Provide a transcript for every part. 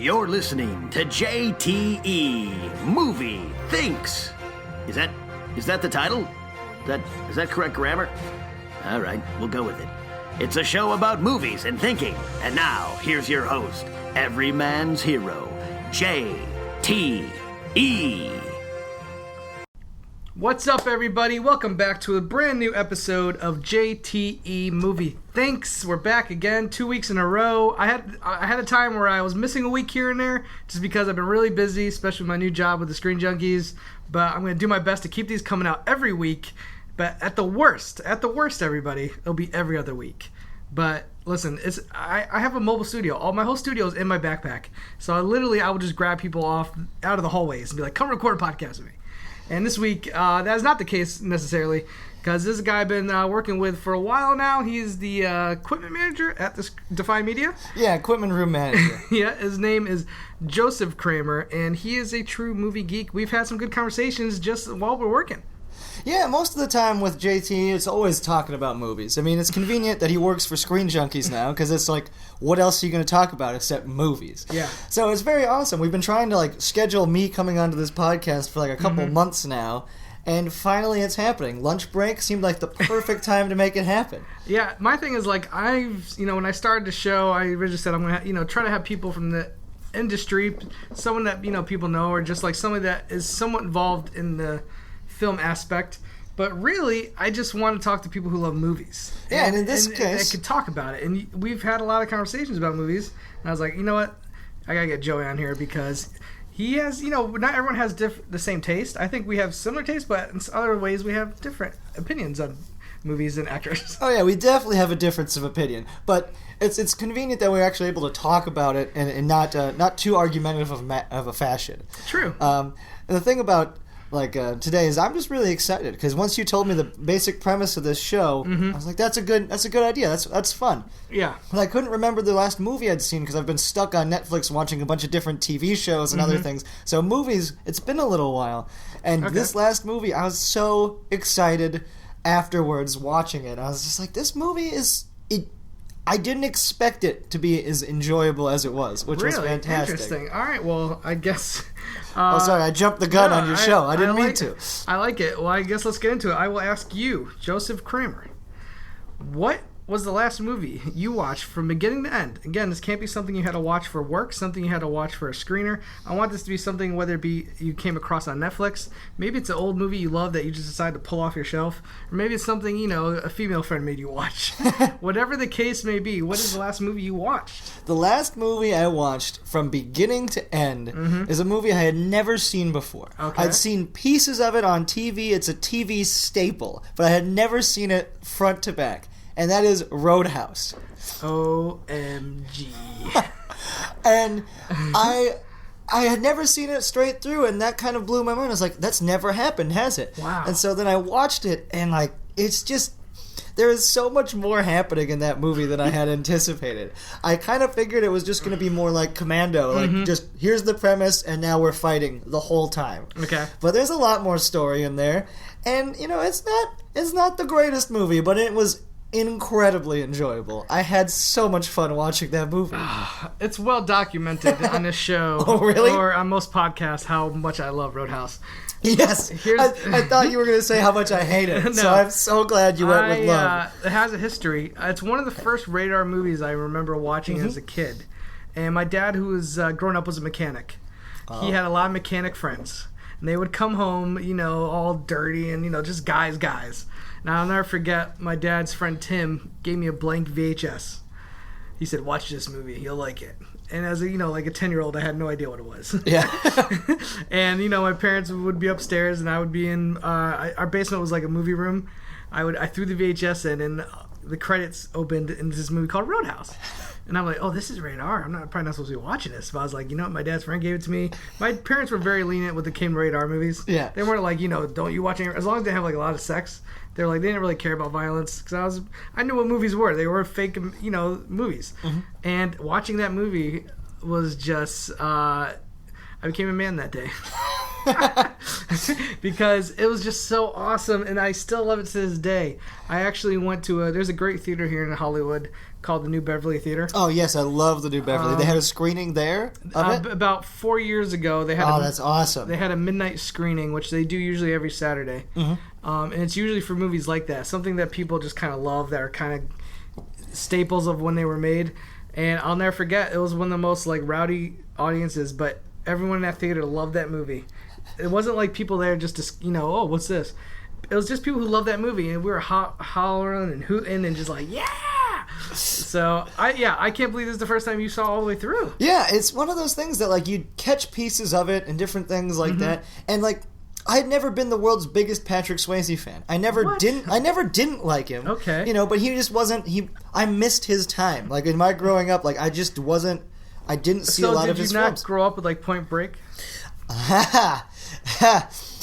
You're listening to JTE Movie Thinks. Is that the title? Is that correct grammar? All right, we'll go with it. It's a show about movies and thinking. And now, here's your host, every man's hero, JTE. What's up, everybody? Welcome back to a brand new episode of JTE Movie Thinks. We're back again, 2 weeks in a row. I had a time where I was missing a week here and there just because I've been really busy, especially with my new job with the Screen Junkies. But I'm going to do my best to keep these coming out every week. But at the worst, everybody, it'll be every other week. But listen, I have a mobile studio. My whole studio is in my backpack. So I will just grab people out of the hallways and be like, come record a podcast with me. And this week, that is not the case necessarily, because this is a guy I've been working with for a while now. He's the equipment manager at this Defy Media. Yeah, equipment room manager. Yeah, his name is Joseph Kramer, and he is a true movie geek. We've had some good conversations just while we're working. Yeah, most of the time with JT, it's always talking about movies. I mean, it's convenient that he works for Screen Junkies now, because it's like, what else are you going to talk about except movies? Yeah. So it's very awesome. We've been trying to schedule me coming onto this podcast for a couple months now, and finally it's happening. Lunch break seemed like the perfect time to make it happen. Yeah, my thing is when I started the show, I originally said I'm going to try to have people from the industry, someone that people know, or just somebody that is somewhat involved in the film aspect. But really, I just want to talk to people who love movies. Yeah, and in this case, I could talk about it. And we've had a lot of conversations about movies. And I was like, you know what? I got to get Joey on here because he has, not everyone has the same taste. I think we have similar taste, but in other ways we have different opinions on movies and actors. Oh yeah, we definitely have a difference of opinion. But it's convenient that we're actually able to talk about it and not too argumentative of a fashion. True. And the thing about today is I'm just really excited because once you told me the basic premise of this show, I was like, that's a good idea. That's fun. Yeah. But I couldn't remember the last movie I'd seen because I've been stuck on Netflix watching a bunch of different TV shows and other things. So movies, it's been a little while. And this last movie, I was so excited afterwards watching it. I was just like, this movie I didn't expect it to be as enjoyable as it was, which was fantastic. Interesting. All right, well, I guess... sorry, I jumped the gun on your show. I didn't mean to. I like it. Well, I guess let's get into it. I will ask you, Joseph Kramer, what was the last movie you watched from beginning to end? Again, this can't be something you had to watch for work, something you had to watch for a screener. I want this to be something, whether it be you came across on Netflix, maybe it's an old movie you love that you just decided to pull off your shelf, or maybe it's something, a female friend made you watch. Whatever the case may be, what is the last movie you watched? The last movie I watched from beginning to end is a movie I had never seen before. Okay. I'd seen pieces of it on TV. It's a TV staple, but I had never seen it front to back. And that is Roadhouse. OMG. And I had never seen it straight through, and that kind of blew my mind. I was like, that's never happened, has it? Wow. And so then I watched it, and it's just... There is so much more happening in that movie than I had anticipated. I kind of figured it was just going to be more like Commando, just here's the premise and now we're fighting the whole time. Okay. But there's a lot more story in there, and it's not the greatest movie, but it was incredibly enjoyable. I had so much fun watching that movie. It's well documented on this show. Oh, really? Or on most podcasts how much I love Roadhouse. Yes. I thought you were going to say how much I hate it. No. So I'm so glad you went with love. It has a history. It's one of the first radar movies I remember watching as a kid. And my dad, who was growing up, was a mechanic. He had a lot of mechanic friends. And they would come home, all dirty and, just guys. Now, I'll never forget, my dad's friend Tim gave me a blank VHS. He said, watch this movie. You'll like it. And as a 10-year-old, I had no idea what it was. Yeah. And, my parents would be upstairs, and I would be in, our basement was like a movie room. I threw the VHS in, and the credits opened in this movie called Roadhouse. And I'm like, oh, this is rated R. I'm probably not supposed to be watching this. But I was like, my dad's friend gave it to me. My parents were very lenient when it came to rated R movies. Yeah. They weren't like, don't you watch any, as long as they have a lot of sex. They're like, they didn't really care about violence because I knew what movies were. They were fake, movies. And watching that movie was just, I became a man that day. because it was just so awesome, and I still love it to this day. I actually went to there's a great theater here in Hollywood called the New Beverly Theater. Oh yes, I love the New Beverly. They had a screening there of it? About 4 years ago. They had that's awesome. They had a midnight screening, which they do usually every Saturday. And it's usually for movies like that, something that people just kind of love, that are kind of staples of when they were made. And I'll never forget, it was one of the most like rowdy audiences, but everyone in that theater loved that movie. It wasn't like people there just to, oh, what's this? It was just people who loved that movie, and we were hollering and hooting and just like, yeah! So, I can't believe this is the first time you saw all the way through. Yeah, it's one of those things that, like, you'd catch pieces of it and different things like that, and, like, I had never been the world's biggest Patrick Swayze fan. I never didn't like him. Okay. But he just wasn't, I missed his time. Like, in my growing up, like, I just wasn't, I didn't see a lot of his films. So did you not grow up with, like, Point Break? Have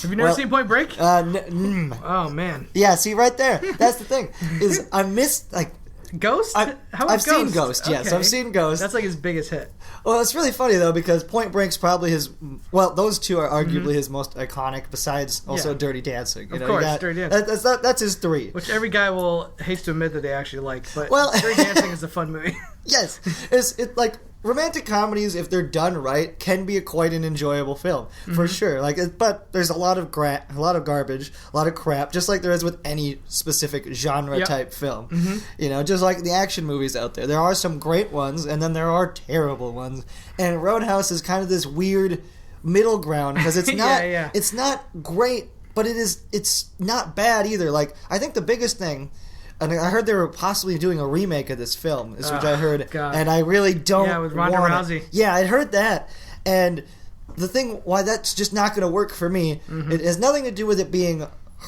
you never seen Point Break? Oh, man. Yeah, see, right there. That's the thing. Is I missed, like... Ghost? I've seen Ghost, yes. Okay. I've seen Ghost. That's like his biggest hit. Well, it's really funny, though, because Point Break's probably his... Well, those two are arguably his most iconic, besides also Dirty Dancing. Of course, Dirty Dancing. That's his three. Which every guy hates to admit that they actually like. But Dirty Dancing is a fun movie. Yes. It's like... Romantic comedies, if they're done right, can be quite an enjoyable film, for sure. Like, but there's a lot of garbage, a lot of crap, just like there is with any specific genre type film. Just like the action movies out there. There are some great ones, and then there are terrible ones. And Roadhouse is kind of this weird middle ground, because it's not it's not great, but it's not bad either. Like, I think the biggest thing. And I heard they were possibly doing a remake of this film, which I heard, God. And I really don't. Yeah, with Ronda Rousey. Yeah, I heard that, and the thing why that's just not going to work for me, it has nothing to do with it being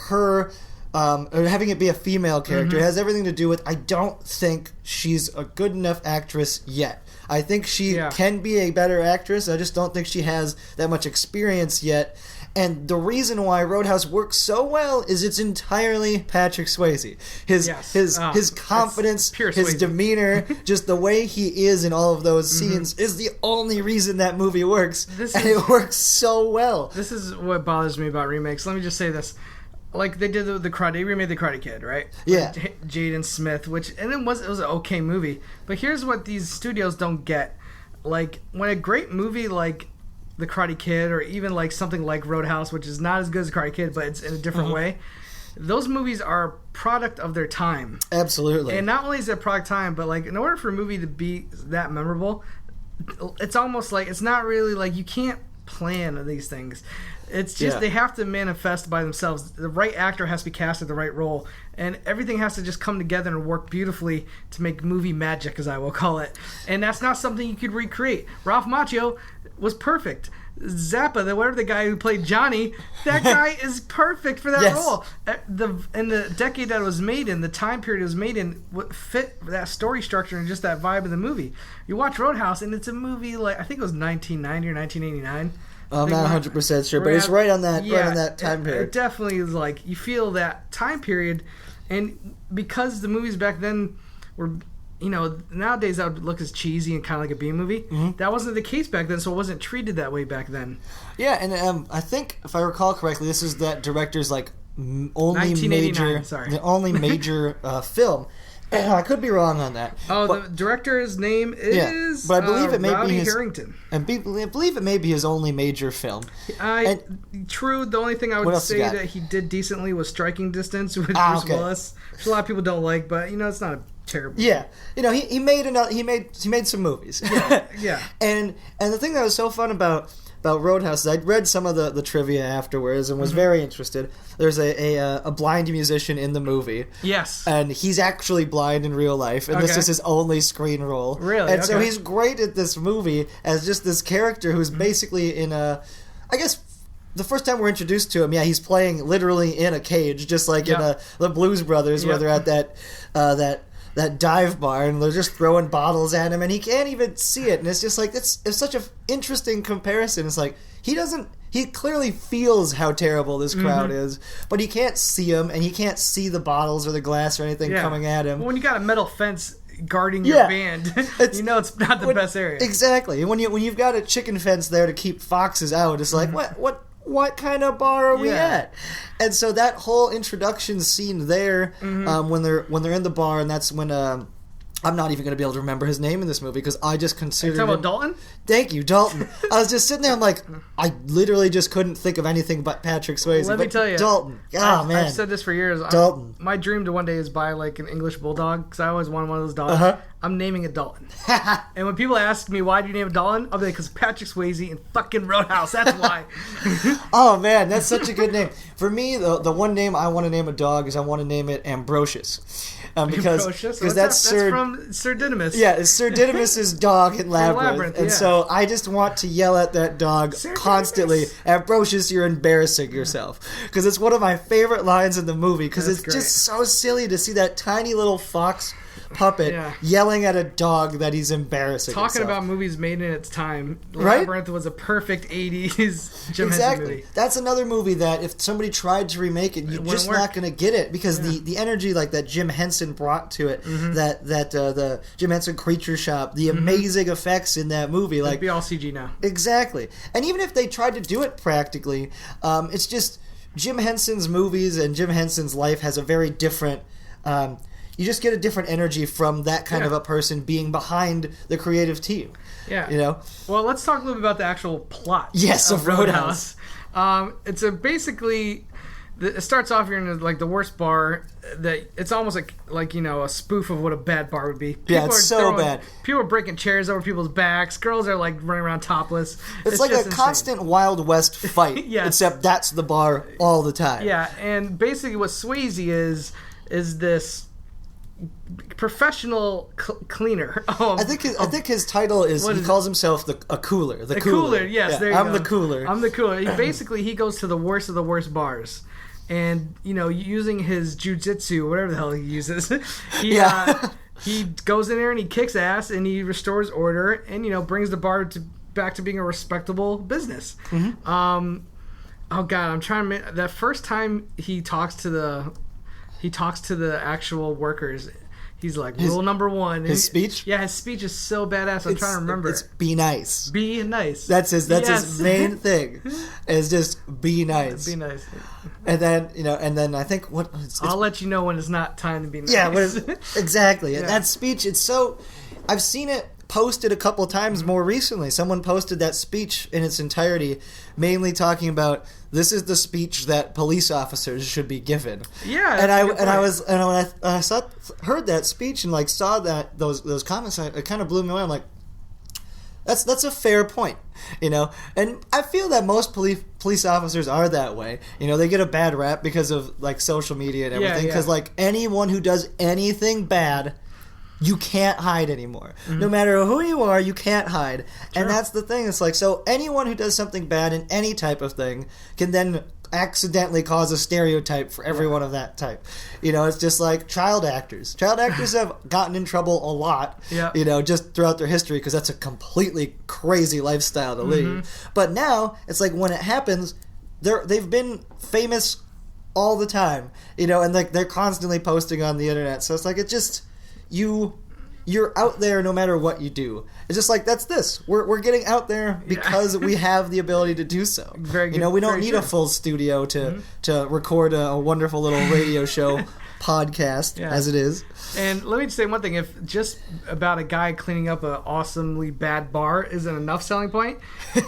her, or having it be a female character. It has everything to do with I don't think she's a good enough actress yet. I think she can be a better actress. I just don't think she has that much experience yet. And the reason why Roadhouse works so well is it's entirely Patrick Swayze. His confidence, his demeanor, just the way he is in all of those scenes is the only reason that movie works. It works so well. This is what bothers me about remakes. Let me just say this. Like, they did the Karate, they remade the Karate Kid, right? Yeah. With Jaden Smith, and it was an okay movie. But here's what these studios don't get. Like, when a great movie like The Karate Kid, or even like something like Roadhouse, which is not as good as Karate Kid, but it's in a different way. Those movies are a product of their time. Absolutely. And not only is it a product time, but like in order for a movie to be that memorable, it's almost like it's not really like you can't plan these things. It's just they have to manifest by themselves. The right actor has to be cast at the right role, and everything has to just come together and work beautifully to make movie magic, as I will call it. And that's not something you could recreate. Ralph Macchio was perfect. Zappa, whatever the guy who played Johnny, that guy is perfect for that role. In the decade that it was made in, the time period it was made in, what fit that story structure and just that vibe of the movie. You watch Roadhouse, and it's a movie like I think it was 1990 or 1989. I'm not 100% sure, but it's right on that time period. It definitely is like you feel that time period, and because the movies back then were, nowadays that would look as cheesy and kind of like a B movie. That wasn't the case back then, so it wasn't treated that way back then. Yeah, and I think if I recall correctly, this is that director's like only major film. I could be wrong on that. Oh, the director's name is but I believe it may Rowdy be Harrington. I believe it may be his only major film. True. The only thing I would say that he did decently was Striking Distance with Bruce Willis, which a lot of people don't like, but it's not a terrible. Yeah, he made some movies. Yeah. And the thing that was so fun about Roadhouse is I'd read some of the trivia afterwards and was very interested. There's a blind musician in the movie. Yes. And he's actually blind in real life, and this is his only screen role. Really? And so he's great at this movie as just this character who's basically in a, I guess, the first time we're introduced to him, he's playing literally in a cage, just like in the Blues Brothers, where they're at that dive bar and they're just throwing bottles at him and he can't even see it, and it's just like it's such an interesting comparison. It's like he clearly feels how terrible this crowd is, but he can't see them, and he can't see the bottles or the glass or anything coming at him. Well, when you got a metal fence guarding your band, it's not the best area. Exactly. And when you've got a chicken fence there to keep foxes out, it's like what what kind of bar are we Yeah. at? And so that whole introduction scene there, when they're in the bar, and that's when I'm not even going to be able to remember his name in this movie because I just considered talking him... about Dalton? Thank you, Dalton. I was just sitting there, I'm like, I literally just couldn't think of anything but Patrick Swayze. Let me tell you. Dalton. Oh, man. I've said this for years. Dalton. My dream to one day is buy like an English bulldog because I always wanted one of those dogs. Uh-huh. I'm naming it Dalton. And when people ask me why do you name it Dalton, I'll be like, because Patrick Swayze and fucking Roadhouse. That's why. Oh, man, that's such a good name. For me, the one name I want to name a dog is I want to name it Ambrosius. Because that's from Sir Didymus. Yeah, it's Sir Didymus's dog in Labyrinth. And yeah. so I just want to yell at that dog constantly, Ambrosius, you're embarrassing yourself. Because it's one of my favorite lines in the movie, because it's just so silly to see that tiny little fox puppet yelling at a dog that he's embarrassing Talking himself. about movies made in its time, Right? Labyrinth was a perfect 80s Jim Henson Exactly. movie. That's another movie that if somebody tried to remake it, you're just not going to get it because the energy like that Jim Henson brought to it, that the Jim Henson Creature Shop, the amazing effects in that movie, It'd like be all CG now. Exactly. And even if they tried to do it practically, it's just Jim Henson's movies and Jim Henson's life has a very different... you just get a different energy from that kind of a person being behind the creative team. Yeah. You know? Well, let's talk a little bit about the actual plot. Yes, of Roadhouse. It's basically... It starts off here in like the worst bar that it's almost like you know a spoof of what a bad bar would be. People it's so bad. People are breaking chairs over people's backs. Girls are like running around topless. It's like a constant Wild West fight. Yes. Except that's the bar all the time. Yeah, and basically what Swayze is this professional cleaner. I think his title is he calls himself a cooler. The cooler. Yes, yeah, there you I'm go. the cooler. I'm the cooler. He goes to the worst of the worst bars. And, you know, using his jujitsu, whatever the hell he uses, he goes in there and he kicks ass and he restores order and, you know, brings the bar back to being a respectable business. Oh, God, I'm trying to... That first time he talks to the actual workers... He's like, rule number one. His speech? Yeah, his speech is so badass. I'm trying to remember. It's be nice. Be nice. That's his main thing. Is just be nice. Be nice. And then I think I'll let you know when it's not time to be nice. Yeah, exactly. And that speech, it's so... I've seen it posted a couple times more recently. Someone posted that speech in its entirety, mainly talking about this is the speech that police officers should be given. Yeah, when I heard that speech and like saw that those comments, it kind of blew me away. I'm like, that's a fair point, you know. And I feel that most police officers are that way. You know, they get a bad rap because of like social media and everything. Because like anyone who does anything bad, you can't hide anymore. No matter who you are, you can't hide. Sure. And that's the thing. It's like, so anyone who does something bad in any type of thing can then accidentally cause a stereotype for everyone of that type. You know, it's just like child actors. Child actors have gotten in trouble a lot, you know, just throughout their history because that's a completely crazy lifestyle to lead. But now, it's like when it happens, they've been famous all the time, you know, and like they're constantly posting on the internet. So it's like, it just... You're out there no matter what you do. It's just like, that's this. We're getting out there because we have the ability to do so. Very good. You know, we don't need a full studio to record a wonderful little radio show podcast as it is. And let me just say one thing. If just about a guy cleaning up an awesomely bad bar isn't enough selling point,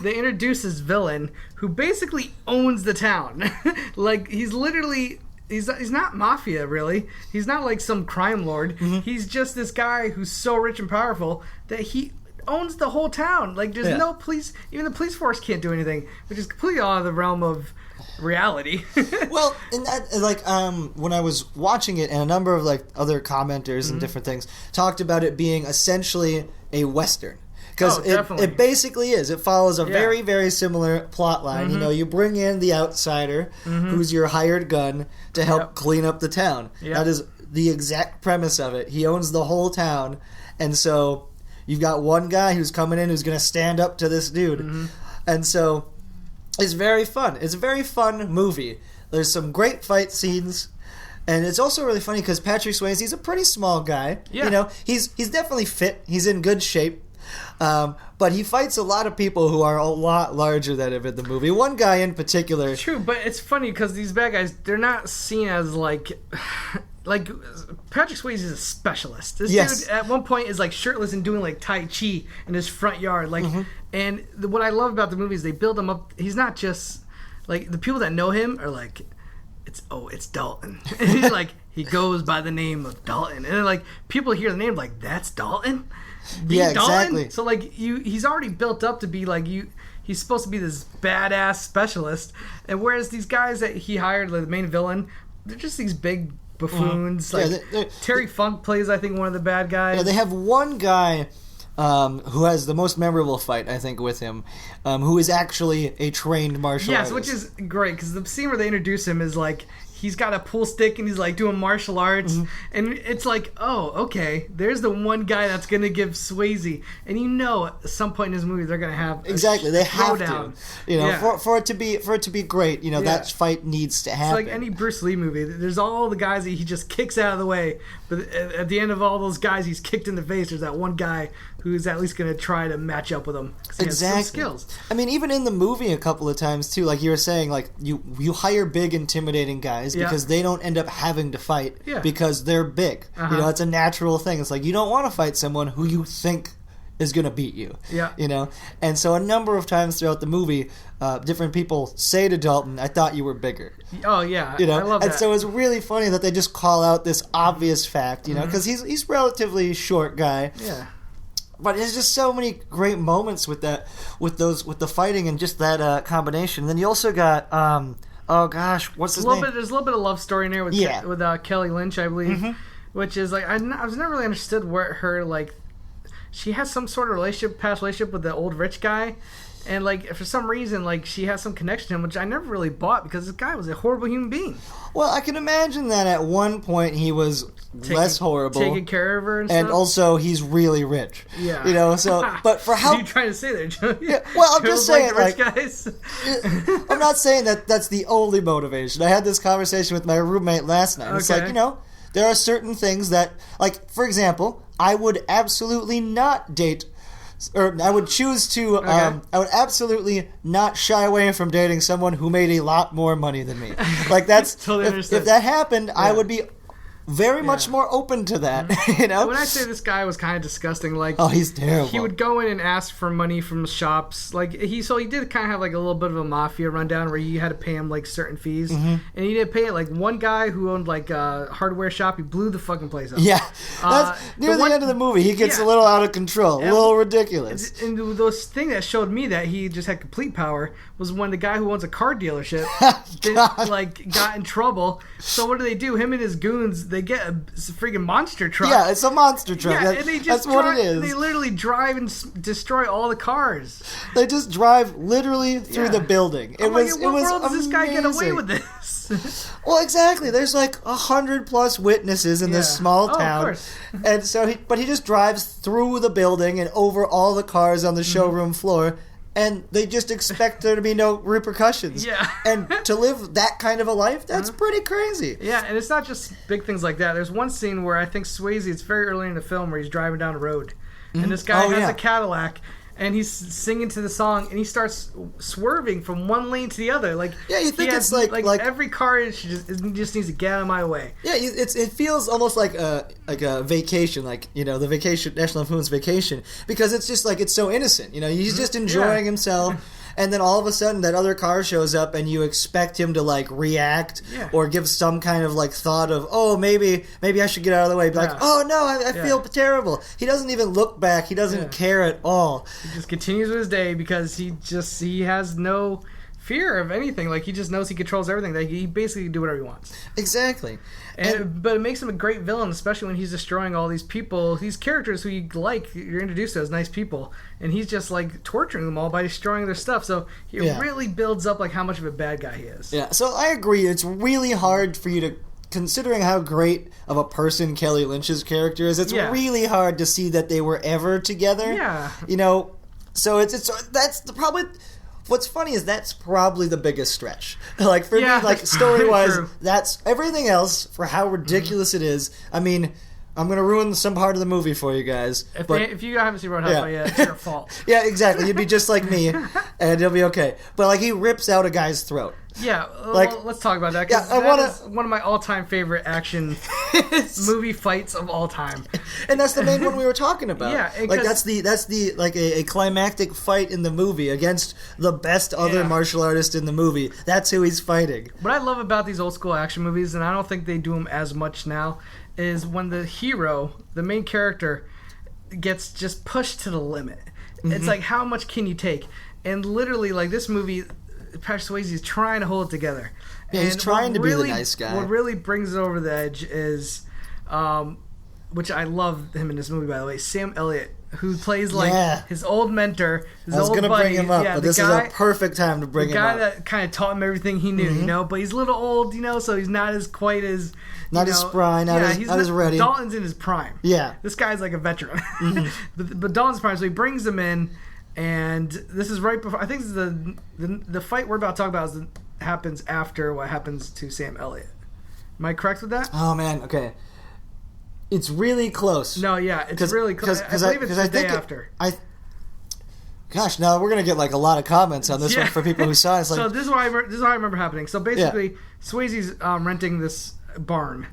they introduce this villain who basically owns the town. Like, he's literally... He's not mafia, really. He's not like some crime lord. He's just this guy who's so rich and powerful that he owns the whole town. Like, there's no police. Even the police force can't do anything, which is completely out of the realm of reality. Well, and that, like, when I was watching it, and a number of like other commenters and different things talked about it being essentially a Western. Because it basically is. It follows a very, very similar plot line. You know, you bring in the outsider, who's your hired gun, to help clean up the town. That is the exact premise of it. He owns the whole town, and so you've got one guy who's coming in who's going to stand up to this dude. And so it's very fun. It's a very fun movie. There's some great fight scenes. And it's also really funny because Patrick Swayze, he's a pretty small guy. You know, he's definitely fit. He's in good shape. But he fights a lot of people who are a lot larger than him in the movie. One guy in particular. True, but it's funny because these bad guys, they're not seen as like Patrick Swayze is a specialist. This dude at one point is like shirtless and doing like Tai Chi in his front yard. Like, and what I love about the movie is they build him up. He's not just like the people that know him are like, it's Dalton. And he's like, he goes by the name of Dalton. And then like people hear the name like, that's Dalton? Yeah, Dalton? exactly. So like he's already built up to be like he's supposed to be this badass specialist. And whereas these guys that he hired, like the main villain, they're just these big buffoons. Like Terry Funk plays, I think, one of the bad guys. Yeah, they have one guy who has the most memorable fight, I think, with him, who is actually a trained martial artist. Yes, which is great, because the scene where they introduce him is like, he's got a pool stick and he's like doing martial arts, and it's like, oh, okay, there's the one guy that's gonna give Swayze, and you know, at some point in this movie they're gonna have they have to, you know, for it to be great, you know, that fight needs to happen. It's like any Bruce Lee movie. There's all the guys that he just kicks out of the way, but at the end of all those guys he's kicked in the face, there's that one guy who's at least gonna try to match up with him. He has some skills. I mean, even in the movie a couple of times too, like you were saying, like you hire big, intimidating guys because they don't end up having to fight because they're big. You know, it's a natural thing. It's like you don't want to fight someone who you think is going to beat you. Yeah. You know? And so a number of times throughout the movie, different people say to Dalton, I thought you were bigger. Oh, yeah. You know? I love that. And so it's really funny that they just call out this obvious fact, you know, because he's relatively short guy. Yeah. But there's just so many great moments with that, with the fighting and just that combination. And then you also got, oh gosh, what's his name? There's a little bit of love story in there with Kelly Lynch, I believe, which is like I was never really understood where her like she has some sort of past relationship with the old rich guy. And, like, for some reason, like, she has some connection to him, which I never really bought because this guy was a horrible human being. Well, I can imagine that at one point he was less horrible. Taking care of her and stuff. And also, he's really rich. Yeah. You know, so, but for how... What are you trying to say there, Joe? Yeah, well, I'm just saying, like rich guys? I'm not saying that that's the only motivation. I had this conversation with my roommate last night. Okay. It's like, you know, there are certain things that, like, for example, I would absolutely not date... Or I would choose to. I would absolutely not shy away from dating someone who made a lot more money than me. Like that's totally if that happened, I would be very much more open to that. You know. When I say this guy was kind of disgusting, like he's terrible. He would go in and ask for money from shops. Like he did kind of have like a little bit of a mafia rundown where you had to pay him like certain fees, and he didn't pay it. Like one guy who owned like a hardware shop, he blew the fucking place up. Yeah, that's near the end of the movie. He gets a little out of control, a little ridiculous. And the thing that showed me that he just had complete power was when the guy who owns a car dealership got in trouble. So what do? Him and his goons, they get a freaking monster truck. Yeah, it's a monster truck. Yeah, and they just that's what it is. They literally drive and destroy all the cars. They just drive literally through the building. What world does this guy get away with this? Well, exactly. There's like 100+ witnesses in this small town, of course. And so he just drives through the building and over all the cars on the showroom floor. And they just expect there to be no repercussions. Yeah. And to live that kind of a life, that's pretty crazy. Yeah, and it's not just big things like that. There's one scene where I think Swayze, it's very early in the film, where he's driving down the road. And this guy has a Cadillac, and he's singing to the song, and he starts swerving from one lane to the other. Like, yeah, you think it's like every car just needs to get out of my way. Yeah, it feels almost like a vacation, like, you know, the vacation, National Lampoon's Vacation, because it's just like, it's so innocent, you know, he's just enjoying himself. And then all of a sudden that other car shows up and you expect him to like react or give some kind of like thought of, oh, maybe I should get out of the way. Be like, oh no, I feel terrible. He doesn't even look back. He doesn't care at all. He just continues with his day because he has no fear of anything. Like, he just knows he controls everything. Like, he basically can do whatever he wants. Exactly. But it makes him a great villain, especially when he's destroying all these people, these characters who you're introduced to as nice people, and he's just like torturing them all by destroying their stuff. So he really builds up like how much of a bad guy he is. Yeah. So I agree. It's really hard for you to, considering how great of a person Kelly Lynch's character is. It's really hard to see that they were ever together. Yeah. You know. So that's probably. What's funny is that's probably the biggest stretch. Like, for me, like, story-wise, that's everything else, for how ridiculous it is. I mean, I'm gonna ruin some part of the movie for you guys. If you haven't seen Roadhouse yet, it's your fault. Yeah, exactly. You'd be just like me, and you'll be okay. But like he rips out a guy's throat. Yeah, like, well, let's talk about that. Yeah, That is one of my all-time favorite action movie fights of all time. And that's the main one we were talking about. Yeah, like that's the like a climactic fight in the movie against the best other martial artist in the movie. That's who he's fighting. What I love about these old school action movies, and I don't think they do them as much now, is when the hero, the main character, gets just pushed to the limit. It's like, how much can you take? And literally, like this movie, Patrick Swayze is trying to hold it together. Yeah, he's trying to be the nice guy. What really brings it over the edge is, which I love him in this movie, by the way, Sam Elliott, who plays like his old mentor, his old buddy. I was going to bring him up, but this is a perfect time to bring him up. The guy that kind of taught him everything he knew, you know, but he's a little old, you know, so he's not as quite as... Not as spry, not as ready. Dalton's in his prime. Yeah. This guy's like a veteran. but Dalton's prime, so he brings him in, and this is right before... I think this is the fight we're about to talk about happens after what happens to Sam Elliott. Am I correct with that? Oh, man, okay. It's really close. No, yeah, it's really close. I believe it's the day after. Gosh, now we're gonna get like a lot of comments on this one for people who saw it. It's like, so this is what I remember happening. So basically, Swayze's renting this barn,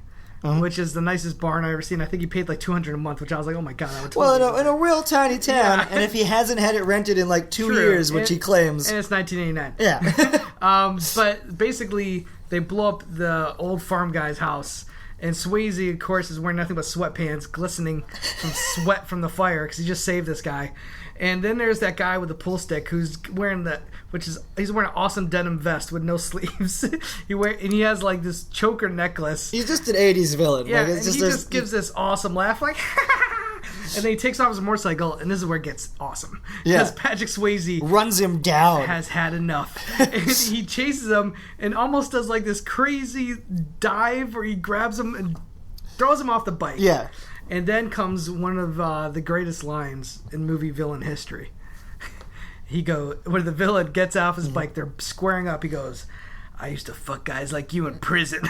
which is the nicest barn I've ever seen. I think he paid like $200 a month, which I was like, oh my god, I would totally well, in a real tiny town, and if he hasn't had it rented in like 2 years, which he claims, and it's 1989. Yeah. But basically, they blow up the old farm guy's house. And Swayze, of course, is wearing nothing but sweatpants, glistening from sweat from the fire, because he just saved this guy. And then there's that guy with the pool stick who's wearing he's wearing an awesome denim vest with no sleeves. And he has like this choker necklace. He's just an '80s villain. Yeah, like, and he just gives this awesome laugh, like. And then he takes off his motorcycle, and this is where it gets awesome. Because Patrick Swayze runs him down. Has had enough. And he chases him and almost does like this crazy dive where he grabs him and throws him off the bike. Yeah. And then comes one of the greatest lines in movie villain history. When the villain gets off his bike, they're squaring up. He goes, I used to fuck guys like you in prison.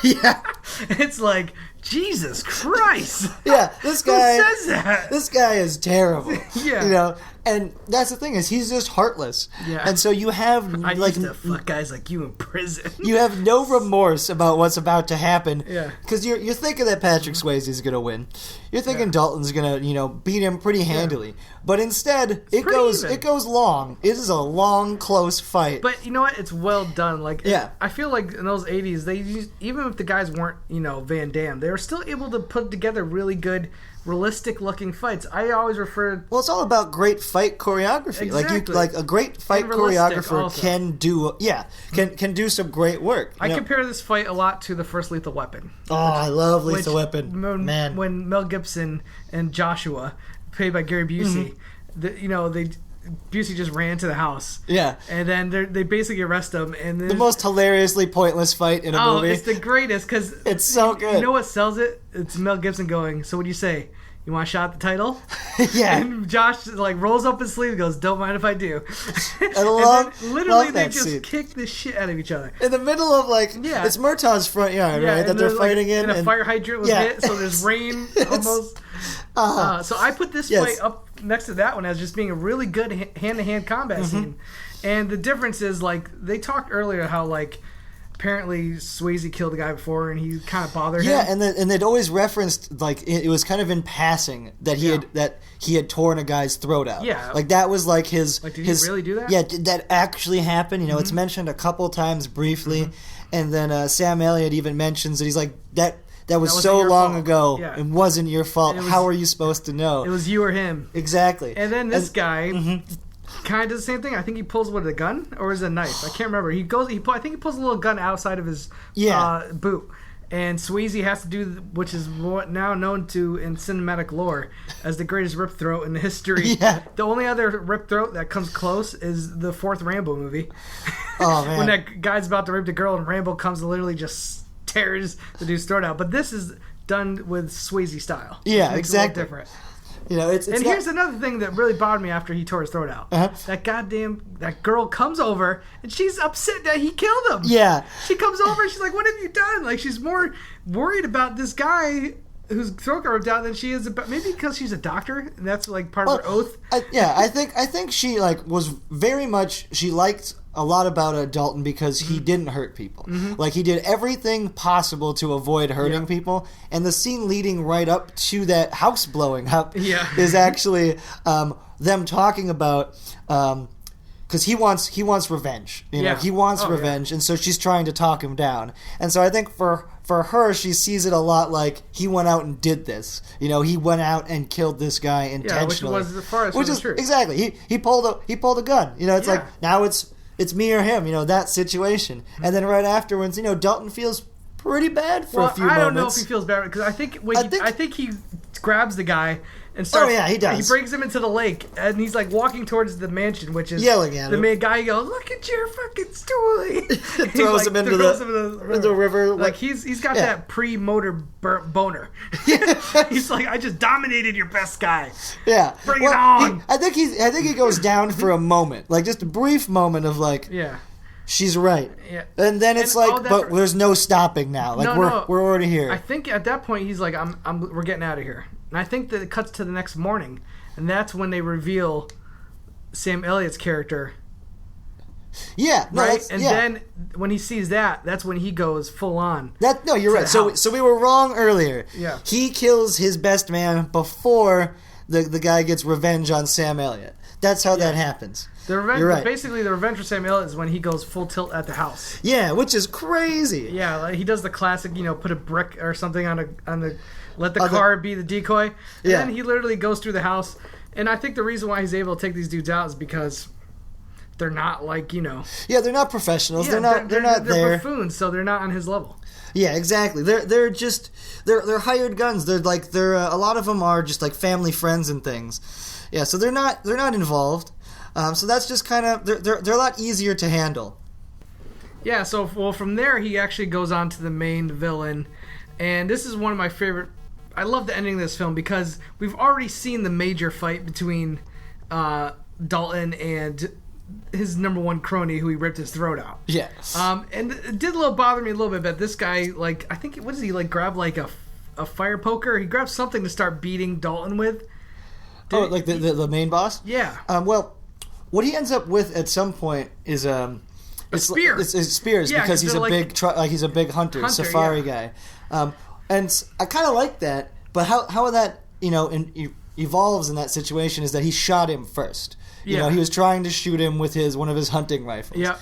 Yeah. It's like, Jesus Christ. Yeah, this guy... Who says that? This guy is terrible. Yeah. You know, and that's the thing is he's just heartless. Yeah. And so you have... I used to fuck guys like you in prison. You have no remorse about what's about to happen. Yeah. Because you're thinking that Patrick Swayze is going to win. You're thinking Dalton's going to, beat him pretty handily. Yeah. But instead, it goes long. It is a long, close fight. But you know what? It's well done. Like, I feel like in those 80s, even if the guys weren't, Van Damme, they were still able to put together really good, realistic-looking fights. I always refer... Well, it's all about great fight choreography. Exactly. Like a great fight choreographer can do... Yeah, can do some great work. I compare this fight a lot to the first Lethal Weapon. Oh, I love Lethal Weapon. Man. When Mel Gibson and Joshua, played by Gary Busey, Busey just ran to the house. Yeah. And then they basically arrest him. And the most hilariously pointless fight in a movie. Oh, it's the greatest because... It's so good. You know what sells it? It's Mel Gibson going, so what do you say? You want a shot at the title? Yeah. And Josh rolls up his sleeve and goes, don't mind if I do. Literally they just kick the shit out of each other. In the middle of it's Murtaugh's front yard, right? That they're fighting in. And a fire hydrant was hit, so there's rain almost. So I put this fight up next to that one as just being a really good hand-to-hand combat scene. And the difference is, they talked earlier how, apparently Swayze killed a guy before and he kind of bothered him. Yeah, and they'd always referenced, it was kind of in passing that he had torn a guy's throat out. Yeah. That was his... did he really do that? Yeah, did that actually happen? It's mentioned a couple times briefly. And then Sam Elliott even mentions that he's like, that was so long ago. Yeah. It wasn't your fault. How are you supposed to know? It was you or him. Exactly. And then this guy kind of does the same thing. I think he pulls a gun or is it a knife? I can't remember. I think he pulls a little gun outside of his boot. And Swayze has to do, which is now known to in cinematic lore as the greatest rip throat in history. Yeah. The only other rip throat that comes close is the fourth Rambo movie. Oh, man. When that guy's about to rape the girl and Rambo comes and literally just tears the dude's throat out. But this is done with Swayze style. Yeah, Makes exactly. It a little different. Here's another thing that really bothered me after he tore his throat out. That girl comes over and she's upset that he killed him. Yeah. She comes over and she's like, what have you done? She's more worried about this guy whose throat got ripped out, and then she is maybe because she's a doctor, and that's like part of her oath. I think she like was very much, she liked a lot about Dalton because he didn't hurt people. Like he did everything possible to avoid hurting people, and the scene leading right up to that house blowing up is actually them talking about. Because he wants revenge, you know. He wants revenge, and so she's trying to talk him down. And so I think for her, she sees it a lot like he went out and did this. You know, he went out and killed this guy intentionally. Which was the farthest from the truth. Exactly. He pulled a gun. You know, it's like now it's me or him. You know, that situation. And then right afterwards, you know, Dalton feels pretty bad for a few moments. I don't know if he feels bad because I think he grabs the guy. And starts, he does. He brings him into the lake, and he's like walking towards the mansion, which is yelling at him. The main guy goes, "Look at your fucking stool!" throws him into the river. Like he's got that pre-motor boner. He's like, "I just dominated your best guy." Yeah, bring it on. I think he goes down for a moment, like just a brief moment of like, she's right. Yeah. And then it's but there's no stopping now. Like we're already here. I think at that point he's like, we're getting out of here. And I think that it cuts to the next morning, and that's when they reveal Sam Elliott's character. Yeah, no, right. And then when he sees that's when he goes full on. You're right. So we were wrong earlier. Yeah. He kills his best man before the guy gets revenge on Sam Elliott. That's how that happens. The revenge, You're right. Basically, the revenge for Sam Elliott is when he goes full tilt at the house. Yeah, which is crazy. Yeah, like he does the classic, put a brick or something on the let the car be the decoy. And then he literally goes through the house. And I think the reason why he's able to take these dudes out is because they're not like, Yeah, they're not professionals. They're not there. They're buffoons, so they're not on his level. Yeah, exactly. They're just they're hired guns. They're a lot of them are just like family friends and things. Yeah, so they're not involved. So that's just kind of they're a lot easier to handle. Yeah, so from there he actually goes on to the main villain, and this is one of my favorite. I love the ending of this film because we've already seen the major fight between Dalton and his number one crony who he ripped his throat out. Yeah. And it did bother me a little bit, but this guy, like, I think, what does he, like, grab, like, a fire poker? He grabs something to start beating Dalton with. The main boss? Yeah. Well, what he ends up with at some point is a spear. It's spears because he's a big hunter safari guy. And I kind of like that, but how that evolves in that situation is that he shot him first. You know, he was trying to shoot him with one of his hunting rifles. Yeah.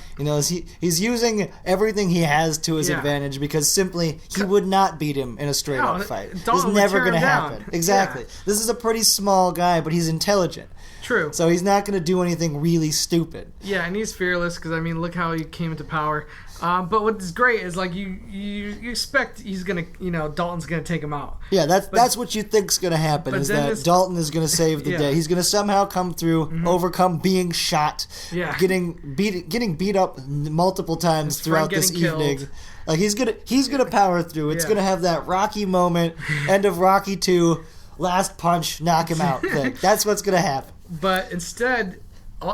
He's using everything he has to his advantage because simply he would not beat him in a straight up fight. It's never going to happen. Exactly. Yeah. This is a pretty small guy, but he's intelligent. True. So he's not going to do anything really stupid. Yeah, and he's fearless because, look how he came into power. But what's great is, like, you expect he's going to, Dalton's going to take him out. Yeah, that's what you think's going to happen, is that Dalton is going to save the day. He's going to somehow come through, overcome being shot, getting beat up multiple times throughout this evening. Like, he's gonna power through. It's going to have that Rocky moment, end of Rocky 2, last punch, knock him out thing. That's what's going to happen. But instead,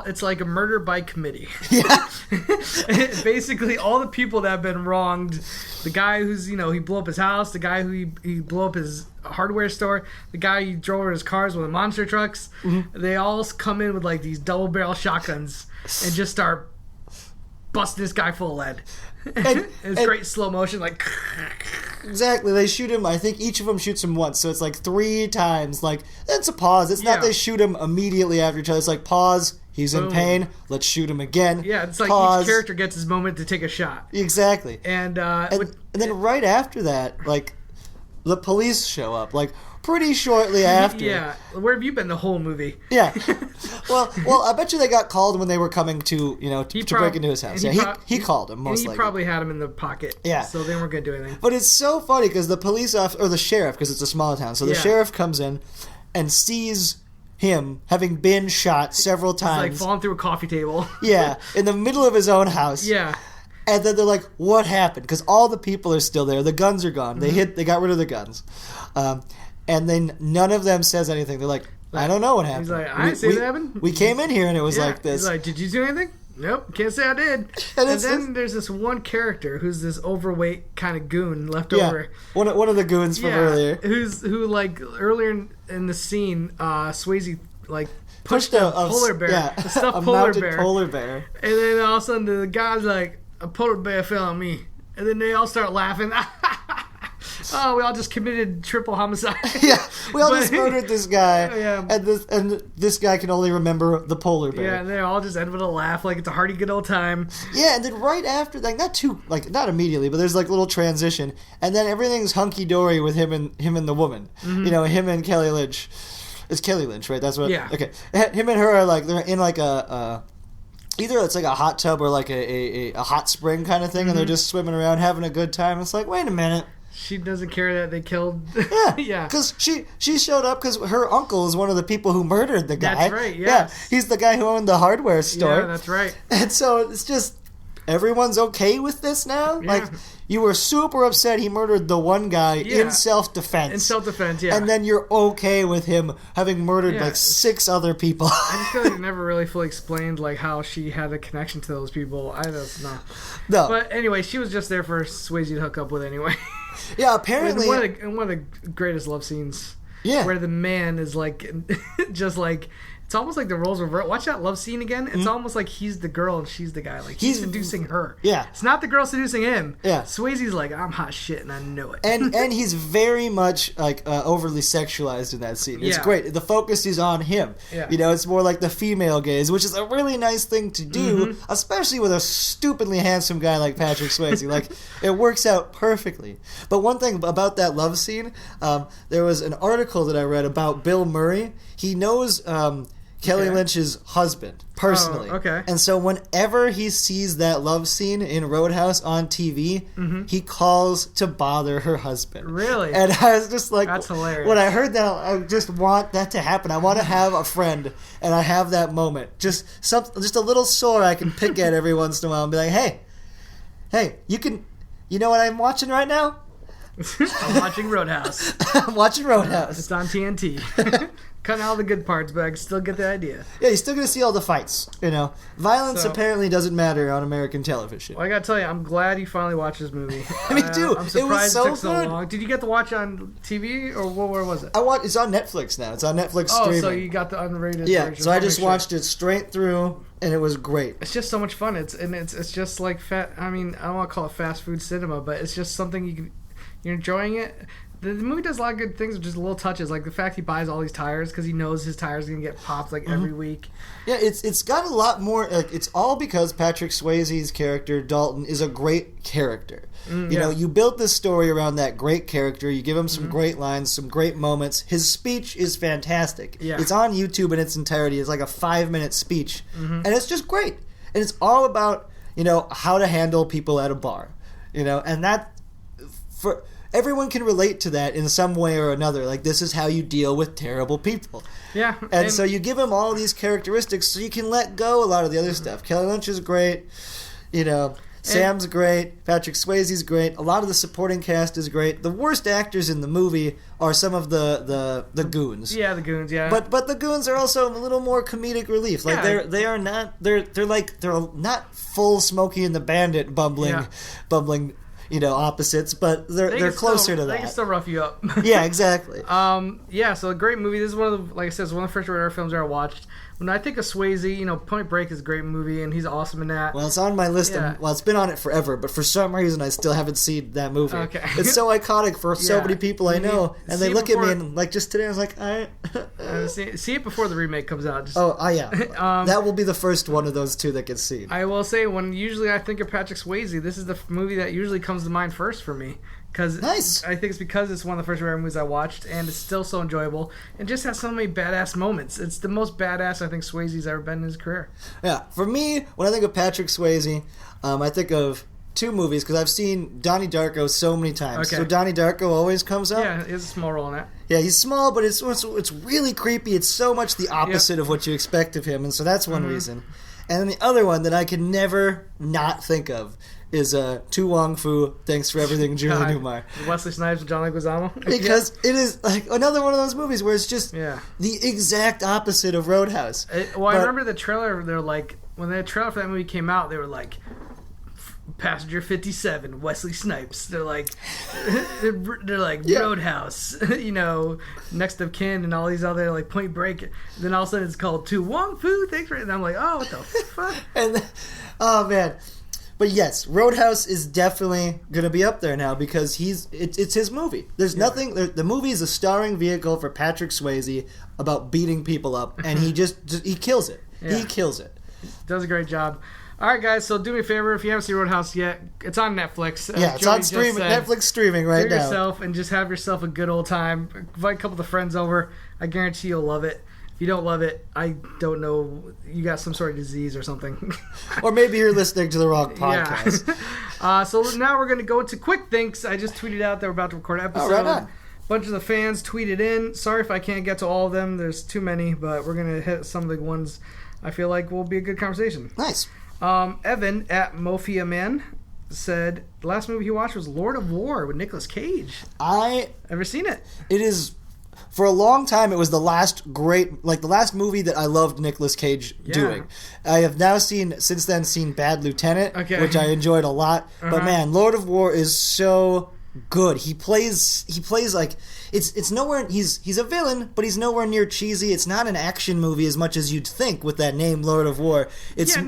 it's like a murder by committee. Yeah. Basically, all the people that have been wronged, the guy who's, he blew up his house, the guy who he blew up his hardware store, the guy who drove over his cars with the monster trucks, they all come in with, like, these double-barrel shotguns and just start busting this guy full of lead. And it's great slow motion, like... Exactly. They shoot him, I think each of them shoots him once, so it's like 3 times. Like, it's a pause. It's not they shoot him immediately after each other. It's like, pause, he's in pain, let's shoot him again. Yeah, it's like pause. Each character gets his moment to take a shot. Exactly. And then right after that, like, the police show up, like, pretty shortly after. Yeah. Where have you been the whole movie? Yeah. Well, I bet you they got called when they were coming to break into his house. Yeah, he called him, most likely. He probably had him in the pocket. Yeah. So they weren't going to do anything. But it's so funny because the police officer, or the sheriff, because it's a small town, so the sheriff comes in and sees him having been shot several times. He's like falling through a coffee table. Yeah, in the middle of his own house. Yeah. And then they're like, what happened? Because all the people are still there. The guns are gone. They got rid of the guns. And then none of them says anything. They're like, I don't know what happened. He's like, I didn't see what happened. We came in here and it was like this. He's like, did you do anything? Nope, can't say I did. And then there's this one character who's this overweight kind of goon left over. One of the goons from earlier. Who like earlier in the scene, Swayze like pushed a polar bear, a stuffed polar bear, and then all of a sudden the guy's like, a polar bear fell on me, and then they all start laughing. Oh, we all just committed triple homicide. Yeah, we all just murdered this guy, and this guy can only remember the polar bear. Yeah, and they all just end with a laugh, like it's a hearty good old time. Yeah, and then right after, like not immediately, but there's like a little transition, and then everything's hunky dory with him and the woman. Mm-hmm. You know, him and Kelly Lynch. It's Kelly Lynch, right? That's what. Yeah. Okay, him and her are like they're in like a. Either it's like a hot tub or like a hot spring kind of thing, and they're just swimming around having a good time. It's like, wait a minute. She doesn't care that they killed. Yeah, because she showed up because her uncle is one of the people who murdered the guy. That's right. Yes. Yeah, he's the guy who owned the hardware store. Yeah, that's right. And so it's just everyone's okay with this now. Yeah. Like you were super upset he murdered the one guy in self-defense. In self-defense, yeah. And then you're okay with him having murdered like 6 other people. I just feel like it never really fully explained like how she had a connection to those people. I don't know. No. But anyway, she was just there for Swayze to hook up with anyway. Yeah, apparently. One of the greatest love scenes. Yeah. Where the man is like, just like, it's almost like the roles revert. Watch that love scene again. It's almost like he's the girl and she's the guy. Like he's seducing her. Yeah. It's not the girl seducing him. Yeah. Swayze's like, I'm hot shit and I know it. And he's very much like overly sexualized in that scene. It's great. The focus is on him. Yeah. You know, it's more like the female gaze, which is a really nice thing to do, especially with a stupidly handsome guy like Patrick Swayze. Like it works out perfectly. But one thing about that love scene, there was an article that I read about Bill Murray. He knows Kelly Lynch's husband personally. Oh, okay. And so whenever he sees that love scene in Roadhouse on TV, he calls to bother her husband. Really? And I was just like, that's hilarious. When I heard that, I just want that to happen. I want to have a friend, and I have that moment. Just a little sore I can pick at every once in a while and be like, hey, you know what I'm watching right now? I'm watching Roadhouse. I'm watching Roadhouse. It's on TNT. Cutting out all the good parts, but I can still get the idea. Yeah, you're still going to see all the fights, you know. Violence apparently doesn't matter on American television. Well, I got to tell you, I'm glad you finally watched this movie. Me too. I'm it surprised was it took so good. long. Did you get to watch it on TV, or where was it? It's on Netflix now. It's on Netflix streaming. Oh, so you got the unrated version. version. So I just watched it straight through, and it was great. It's just so much fun. It's just like I mean, I don't want to call it fast food cinema, but it's just something you're enjoying it. The movie does a lot of good things with just little touches, like the fact he buys all these tires because he knows his tires are going to get popped like every week. Yeah, it's got a lot more. Like, it's all because Patrick Swayze's character Dalton is a great character. You know, you built this story around that great character. You give him some great lines, some great moments. His speech is fantastic. Yeah. It's on YouTube in its entirety. It's like a 5-minute speech, and it's just great. And it's all about how to handle people at a bar. And that for. Everyone can relate to that in some way or another. Like, this is how you deal with terrible people. Yeah. And so you give him all these characteristics so you can let go a lot of the other stuff. Kelly Lynch is great. Sam's great. Patrick Swayze's great. A lot of the supporting cast is great. The worst actors in the movie are some of the goons. Yeah, the goons, yeah. But the goons are also a little more comedic relief. Like, they're not full Smokey and the Bandit bumbling opposites, but they're closer to that. They can still rough you up. Yeah, exactly. So a great movie. This is one of the, like I said, it's one of the first radar films I ever watched. When I think of Swayze, Point Break is a great movie, and he's awesome in that. Well, it's on my list. Yeah. It's been on it forever, but for some reason I still haven't seen that movie. Okay. It's so iconic for so many people I know, and they look at me and, like, just today I was like, see it before the remake comes out. Yeah. That will be the first one of those two that gets seen. I will say, when usually I think of Patrick Swayze, this is the movie that usually comes to mind first for me. Nice. I think it's because it's one of the first rare movies I watched, and it's still so enjoyable, and just has so many badass moments. It's the most badass I think Swayze's ever been in his career. Yeah, for me, when I think of Patrick Swayze, I think of 2 movies, because I've seen Donnie Darko so many times. Okay. So Donnie Darko always comes up. Yeah, he has a small role in that. Yeah, he's small, but it's really creepy. It's so much the opposite of what you expect of him, and so that's one reason. And then the other one that I can never not think of is Tu Wong Fu, Thanks for Everything, Julie Newmar. Wesley Snipes and John Leguizamo. Because it is like another one of those movies where it's just the exact opposite of Roadhouse. I remember the trailer. They're like, when the trailer for that movie came out, they were like, Passenger 57, Wesley Snipes. They're like Roadhouse, Next of Kin, and all these other like Point Break. And then all of a sudden it's called To Wong Fu. Thanks for it. And I'm like, oh, what the fuck? Oh man. But yes, Roadhouse is definitely gonna be up there now because it's his movie. There's nothing. The movie is a starring vehicle for Patrick Swayze about beating people up, and he he kills it. Yeah. He kills it. Does a great job. All right, guys. So do me a favor if you haven't seen Roadhouse yet, it's on Netflix. Yeah, it's on streaming. Netflix streaming right now. Do yourself and just have yourself a good old time. Invite a couple of friends over. I guarantee you'll love it. If you don't love it, I don't know. You got some sort of disease or something. Or maybe you're listening to the wrong podcast. Yeah. So now we're going to go into quick thinks. I just tweeted out that we're about to record an episode. Oh, right on. Bunch of the fans tweeted in. Sorry if I can't get to all of them. There's too many, but we're going to hit some of the ones I feel like will be a good conversation. Nice. Evan at Mofia Man said the last movie he watched was Lord of War with Nicolas Cage. Ever seen it? It is. For a long time, it was the last movie that I loved Nicolas Cage doing. I have now since then seen Bad Lieutenant, which I enjoyed a lot. But man, Lord of War is so good. He plays like it's nowhere. He's a villain, but he's nowhere near cheesy. It's not an action movie as much as you'd think with that name, Lord of War. It's a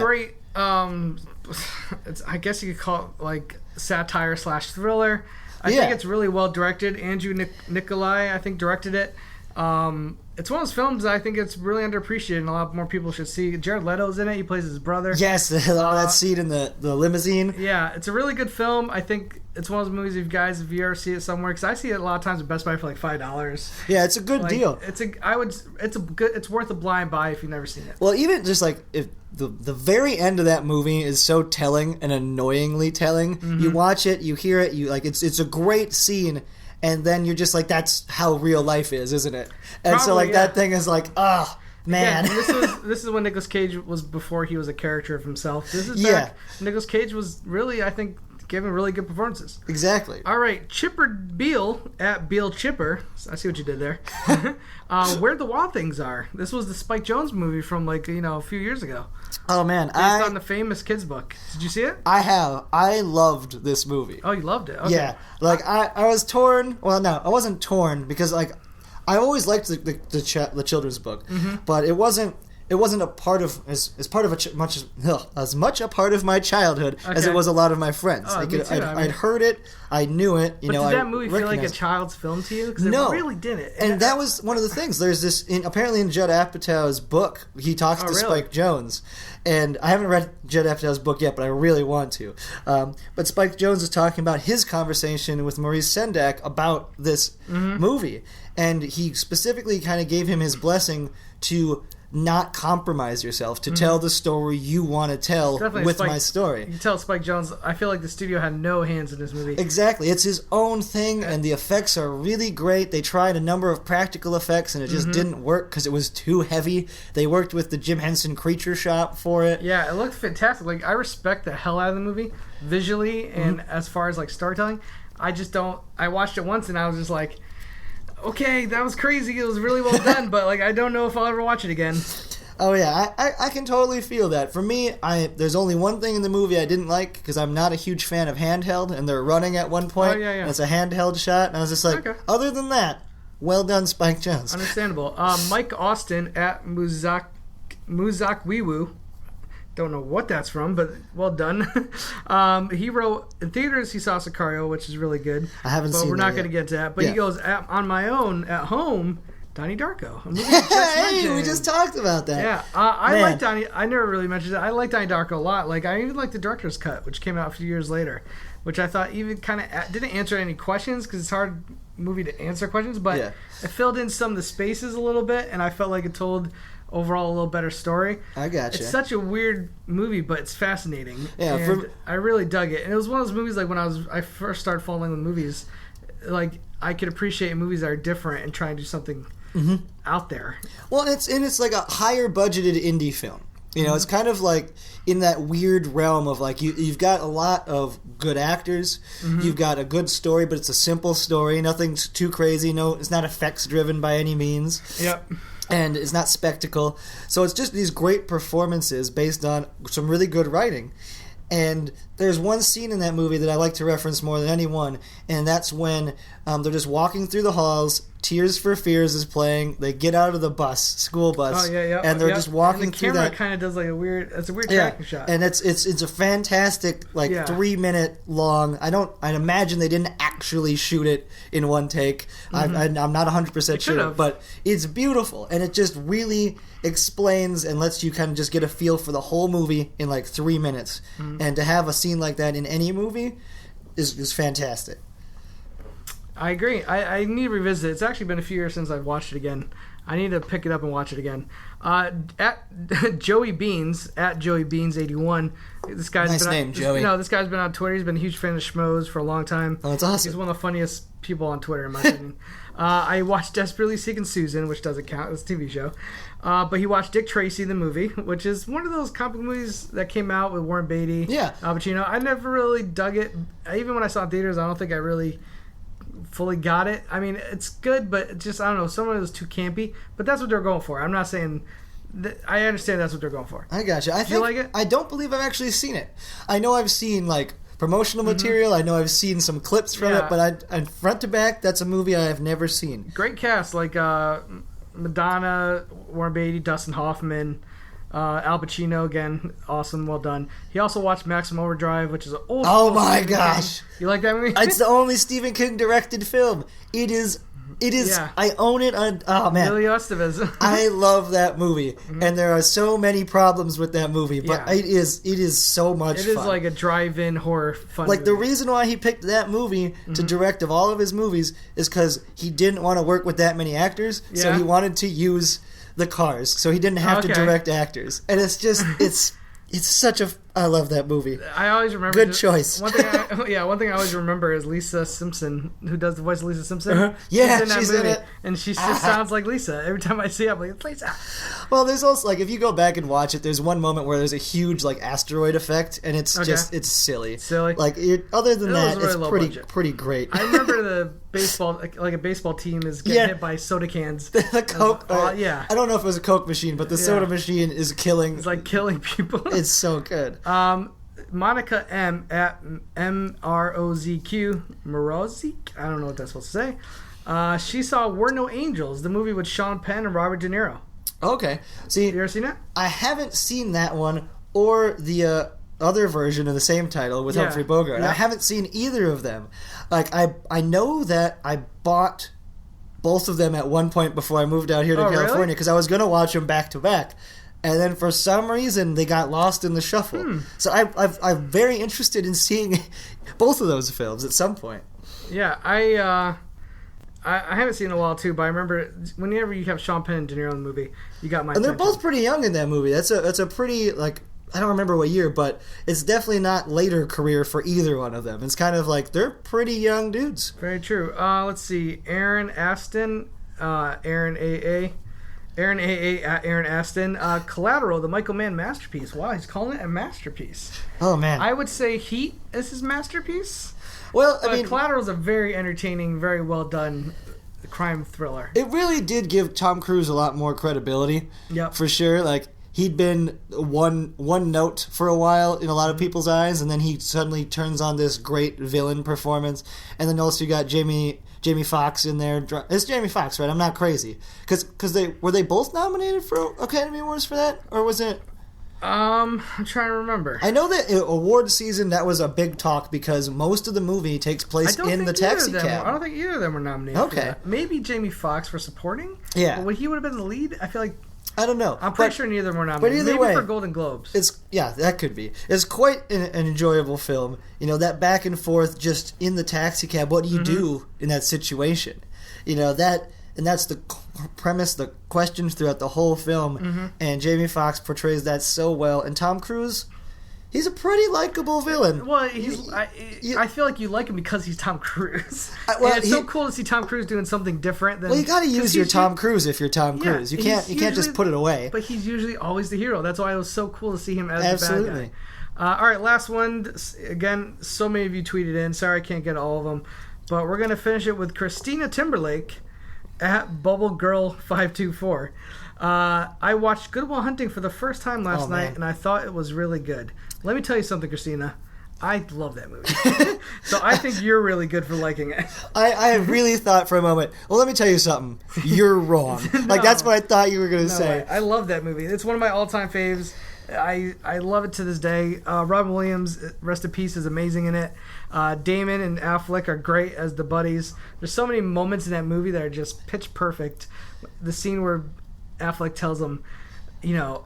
great. I guess you could call it like satire / thriller. I think it's really well directed. Andrew Nicolai, I think, directed it. It's one of those films that I think it's really underappreciated and a lot more people should see. Jared Leto's in it. He plays his brother. Yes, that scene in the limousine. Yeah, it's a really good film. I think it's one of those movies, if you ever see it somewhere, because I see it a lot of times at Best Buy for like $5. Yeah, it's a good deal. It's worth a blind buy if you've never seen it. Well, even just like if the very end of that movie is so telling and annoyingly telling. Mm-hmm. You watch it, you hear it, it's a great scene. And then you're just like, that's how real life is, isn't it? And probably, that thing is like, oh, man. Yeah, this is when Nicolas Cage was before he was a character of himself. This is back. Nicolas Cage was really, I think, giving really good performances. Exactly. All right, Chipper Beal at Beal Chipper. I see what you did there. Where the Wild Things Are. This was the Spike Jonze movie from a few years ago. Oh man, based on the famous kids book. Did you see it? I have. I loved this movie. Oh, you loved it? Okay. Yeah. I was torn. Well, no, I wasn't torn because I always liked the children's book, but it wasn't a part of as much a part of my childhood as it was a lot of my friends. Oh, me too. I'd heard it, I knew it. But did that movie feel like a child's film to you? Because it really didn't. And that was one of the things. There's this apparently in Judd Apatow's book, he talks to Spike Jonze, and I haven't read Judd Apatow's book yet, but I really want to. But Spike Jonze is talking about his conversation with Maurice Sendak about this movie, and he specifically kind of gave him his blessing to not compromise yourself, to tell the story you want to tell with my story. You can tell Spike Jonze, I feel like the studio had no hands in this movie. Exactly. It's his own thing, and the effects are really great. They tried a number of practical effects, and it just didn't work because it was too heavy. They worked with the Jim Henson Creature Shop for it. Yeah, it looked fantastic. Like, I respect the hell out of the movie, visually, and as far as, storytelling. I just don't... I watched it once, and I was just like... Okay, that was crazy. It was really well done, but I don't know if I'll ever watch it again. Oh yeah, I can totally feel that. For me, there's only one thing in the movie I didn't like because I'm not a huge fan of handheld, and they're running at one point. Oh yeah. And it's a handheld shot, and I was just like, other than that, well done, Spike Jonze. Understandable. Mike Austin at Muzakwiwu. Don't know what that's from, but well done. He wrote, in theaters he saw Sicario, which is really good. I haven't seen it. But we're not going to get to that. But he goes, on my own, at home, Donnie Darko. Hey, we just talked about that. Yeah, I like Donnie. I never really mentioned it. I like Donnie Darko a lot. I even like the director's cut, which came out a few years later, which I thought even kind of didn't answer any questions because it's a hard movie to answer questions, but it filled in some of the spaces a little bit, and I felt like it told... overall a little better story. I gotcha. It's such a weird movie, but it's fascinating. Yeah, and I really dug it. And it was one of those movies when I first started falling in love with movies, I could appreciate movies that are different and try and do something out there. Well, it's like a higher budgeted indie film. You know, it's kind of like in that weird realm of like you've got a lot of good actors, you've got a good story, but it's a simple story, nothing's too crazy, no, it's not effects driven by any means. Yep. And it's not spectacle. So it's just these great performances based on some really good writing. And there's one scene in that movie that I like to reference more than any one, and that's when they're just walking through the halls, Tears for Fears is playing, they get out of the school bus, and they're just walking and the through camera that. kind of does like it's a weird tracking shot. And it's a fantastic 3-minute long. I imagine they didn't actually shoot it in one take. I'm not 100% sure, but it's beautiful, and it just really explains and lets you kind of just get a feel for the whole movie in like 3 minutes. And to have a scene like that in any movie is fantastic. I agree. I need to revisit it. It's actually been a few years since I've watched it again. I need to pick it up and watch it again. At Joey Beans, at Joey Beans 81. This guy's nice name, Joey. This guy's been on Twitter. He's been a huge fan of Schmoes for a long time. Oh, that's awesome. He's one of the funniest people on Twitter, in my opinion. I watched Desperately Seeking Susan, which doesn't count. It's a TV show. But he watched Dick Tracy, the movie, which is one of those comic movies that came out with Warren Beatty. Yeah. Al Pacino. I never really dug it. Even when I saw it in theaters, I don't think I really fully got it. I mean, it's good, but it just, I don't know, some of it was too campy. But that's what they're going for. I'm not saying... I understand that's what they're going for. I gotcha. Do you like it? I don't believe I've actually seen it. I know I've seen, like, promotional material. I know I've seen some clips from it, but I front to back, that's a movie I have never seen. Great cast, like Madonna, Warren Beatty, Dustin Hoffman, Al Pacino, again, awesome, well done. He also watched Maximum Overdrive, which is an old... Oh my gosh! You like that movie? It's the only Stephen King directed film. It is... I own it on... Oh, man. Emilio Estevez. I love that movie. And there are so many problems with that movie. But it is so much fun. It is like a drive-in horror fun Like, movie. the reason why he picked that movie to direct of all of his movies is because he didn't want to work with that many actors. So Yeah. he wanted to use the cars. So he didn't have to direct actors. And it's just... It's such a... I love that movie. I always remember... Good choice. One thing I always remember is Lisa Simpson, who does the voice of Lisa Simpson. Yeah, she's in it. And she just Uh-huh. sounds like Lisa. Every time I see her, I'm like, it's Lisa. Well, there's also, like, if you go back and watch it, there's one moment where there's a huge, like, asteroid effect, and it's just... It's silly. Silly? Like, other than that, really low it's budget. pretty great. I remember the baseball, like a baseball team is getting hit by soda cans. The Coke... yeah. I don't know if it was a Coke machine, but the soda machine is killing... It's like killing people. It's so good. Monica M at MROZQ Morozik. I don't know what that's supposed to say. She saw Were No Angels, the movie with Sean Penn and Robert De Niro. Okay. See, You ever seen it? I haven't seen that one or the other version of the same title with Humphrey Bogart. Yeah. I haven't seen either of them. Like, I know that I bought both of them at one point before I moved out here to California because I was going to watch them back to back. And then for some reason they got lost in the shuffle. So I'm very interested in seeing both of those films at some point. Yeah, I haven't seen it in a while too, but I remember whenever you have Sean Penn and De Niro in the movie, you got my And they're attention. both pretty young in that movie. That's a pretty, like, I don't remember what year, but it's definitely not later career for either one of them. It's kind of like they're pretty young dudes. Very true. Let's see. Aaron Aston, Aaron AA at Aaron Aston. Collateral, the Michael Mann masterpiece. Wow, he's calling it a masterpiece. Oh, man. I would say Heat is his masterpiece. Well, I mean, Collateral is a very entertaining, very well done crime thriller. it really did give Tom Cruise a lot more credibility. Yep. For sure. Like, he'd been one note for a while in a lot of people's eyes, and then he suddenly turns on this great villain performance. And then also you got Jamie Foxx in there. It's Jamie Foxx, right? I'm not crazy. Because were they both nominated for Academy Awards for that? Or was it... I'm trying to remember. I know that award season, that was a big talk because most of the movie takes place in the taxi cab. I don't think either of them were nominated for Okay. that. Maybe Jamie Foxx for supporting? Yeah. But when he would have been the lead, I feel like... I don't know. I'm pretty sure neither of them were nominated. either Maybe way, for Golden Globes. That could be. It's quite an enjoyable film. You know, that back and forth just in the taxi cab. What do you do in that situation? You know, that's the premise, the questions throughout the whole film. And Jamie Foxx portrays that so well. And Tom Cruise, He's a pretty likable villain. Well, I feel like you like him because he's Tom Cruise. Well, and it's so cool to see Tom Cruise doing something different. Well, you got to use your Tom Cruise if you're Tom Cruise. You can't just put it away. But he's usually always the hero. That's why it was so cool to see him as the bad guy. All right, last one. Again, so many of you tweeted in. Sorry I can't get all of them. But we're going to finish it with Christina Timberlake at BubbleGirl524. I watched Good Will Hunting for the first time last night, and I thought it was really good. Let me tell you something, Christina. I love that movie. So I think you're really good for liking it. I really thought for a moment, well, let me tell you something. You're wrong. Like, that's what I thought you were going to say. I love that movie. It's one of my all-time faves. I love it to this day. Robin Williams, rest in peace, is amazing in it. Damon and Affleck are great as the buddies. There's so many moments in that movie that are just pitch perfect. The scene where Affleck tells him,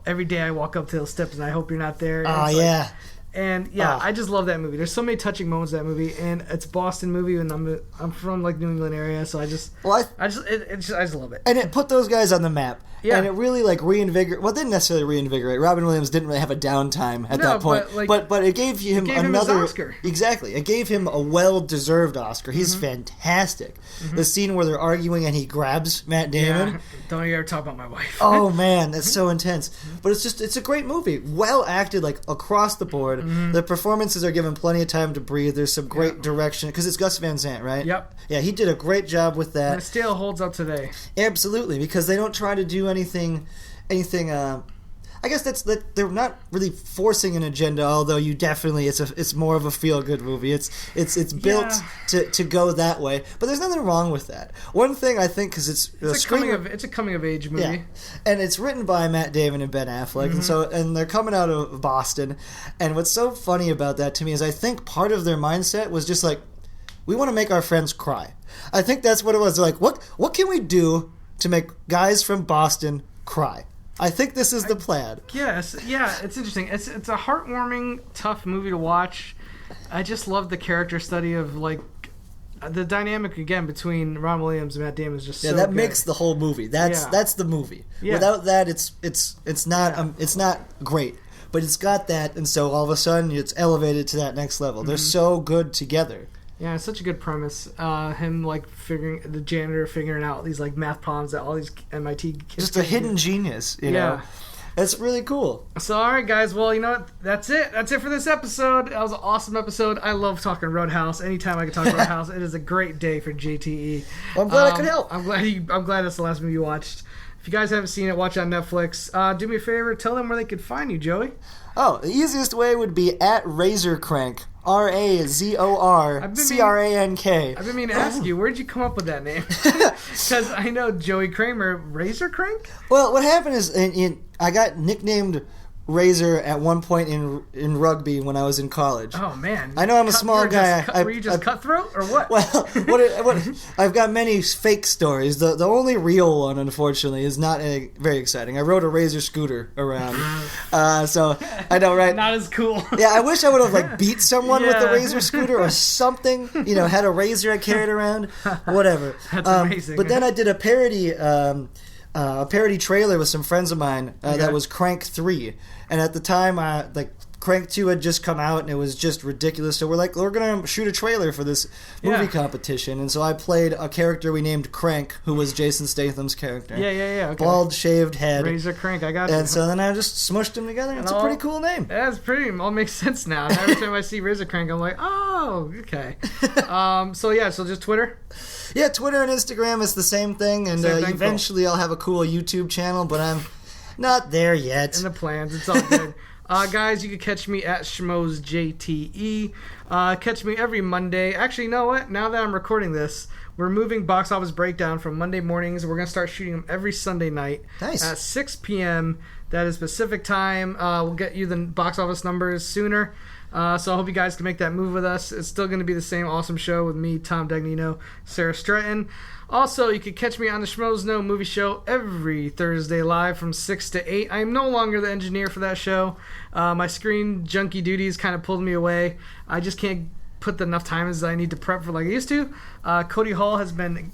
every day I walk up to those steps and I hope you're not there. Oh, yeah. I just love that movie. There's so many touching moments in that movie, and it's a Boston movie, and I'm from like New England area, so I just love it. And it put those guys on the map. Yeah. And it really reinvigorated. Well, it didn't necessarily reinvigorate. Robin Williams didn't really have a downtime at that point. But it gave him another his Oscar. Exactly. It gave him a well-deserved Oscar. He's fantastic. The scene where they're arguing and he grabs Matt Damon. Yeah. Don't you ever talk about my wife. Oh man, that's so intense. But it's a great movie. Well acted, like across the board. The performances are given plenty of time to breathe. There's some great direction because it's Gus Van Sant, right? Yep. Yeah, he did a great job with that. And it still holds up today. Absolutely, because they don't try to do anything. I guess that they're not really forcing an agenda. Although you definitely, it's more of a feel good movie. It's built to go that way. But there's nothing wrong with that. One thing I think because it's a coming of age movie. Yeah. And it's written by Matt Damon and Ben Affleck, and they're coming out of Boston. And what's so funny about that to me is I think part of their mindset was just like, we want to make our friends cry. I think that's what it was. They're like, what can we do to make guys from Boston cry? I think this is the plan. Yes, yeah, it's interesting. It's a heartwarming, tough movie to watch. I just love the character study of like the dynamic again between Ron Williams and Matt Damon is just so that good. makes the whole movie. That's the movie. Yeah. Without that, it's not great. But it's got that, and so all of a sudden it's elevated to that next level. They're so good together. Yeah, it's such a good premise. Him the janitor figuring out these like math problems that all these MIT kids. Just a hidden genius, you know. It's really cool. So, all right, guys. Well, you know what? That's it. That's it for this episode. That was an awesome episode. I love talking Roadhouse. Anytime I can talk Roadhouse, it is a great day for JTE. Well, I'm glad I could help. I'm glad that's the last movie you watched. If you guys haven't seen it, watch it on Netflix. Do me a favor. Tell them where they could find you, Joey. Oh, the easiest way would be at RazorCrank. RazorCrank. I've been meaning to ask you, where'd you come up with that name? Because I know Joey Kramer, Razor Crank? Well, what happened is I got nicknamed Razor at one point in rugby when I was in college. Oh, man. I know I'm a small guy. Were you just cutthroat or what? Well, I've got many fake stories. The only real one, unfortunately, is not very exciting. I rode a Razor scooter around. So, I know, right? Not as cool. Yeah, I wish I would have beat someone with a Razor scooter or something. Had a razor I carried around. Whatever. That's amazing. But then I did a parody trailer with some friends of mine that was Crank 3. And at the time, Crank 2 had just come out, and it was just ridiculous. So we're going to shoot a trailer for this movie competition. And so I played a character we named Crank, who was Jason Statham's character. Yeah. Okay. Bald, shaved head. Razor Crank, I got you. And so then I just smushed them together. And it's a pretty cool name. That's all makes sense now. And every time I see Razor Crank, I'm like, oh, okay. So just Twitter? Yeah, Twitter and Instagram is the same thing. And eventually I'll have a cool YouTube channel, but I'm not there yet. In the plans. It's all good. Guys, you can catch me at Schmoes JTE. Catch me every Monday. Actually, you know what? Now that I'm recording this, we're moving Box Office Breakdown from Monday mornings. We're going to start shooting them every Sunday night at 6 p.m. That is Pacific time. We'll get you the box office numbers sooner. So I hope you guys can make that move with us. It's still going to be the same awesome show with me, Tom Dagnino, Sarah Stratton. Also, you can catch me on the Schmoes Know Movie Show every Thursday live from 6 to 8. I am no longer the engineer for that show. My screen junkie duties kind of pulled me away. I just can't put enough time as I need to prep for like I used to. Cody Hall has been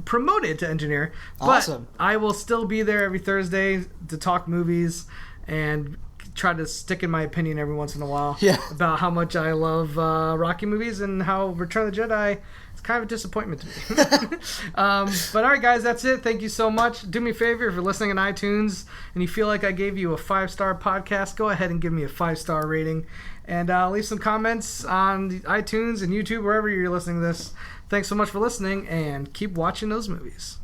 promoted to engineer. Awesome. But I will still be there every Thursday to talk movies and try to stick in my opinion every once in a while about how much I love Rocky movies and how Return of the Jedi is kind of a disappointment to me. But all right, guys, that's it. Thank you so much. Do me a favor, if you're listening on iTunes and you feel like I gave you a 5-star podcast, go ahead and give me a 5-star rating. And leave some comments on iTunes and YouTube, wherever you're listening to this. Thanks so much for listening, and keep watching those movies.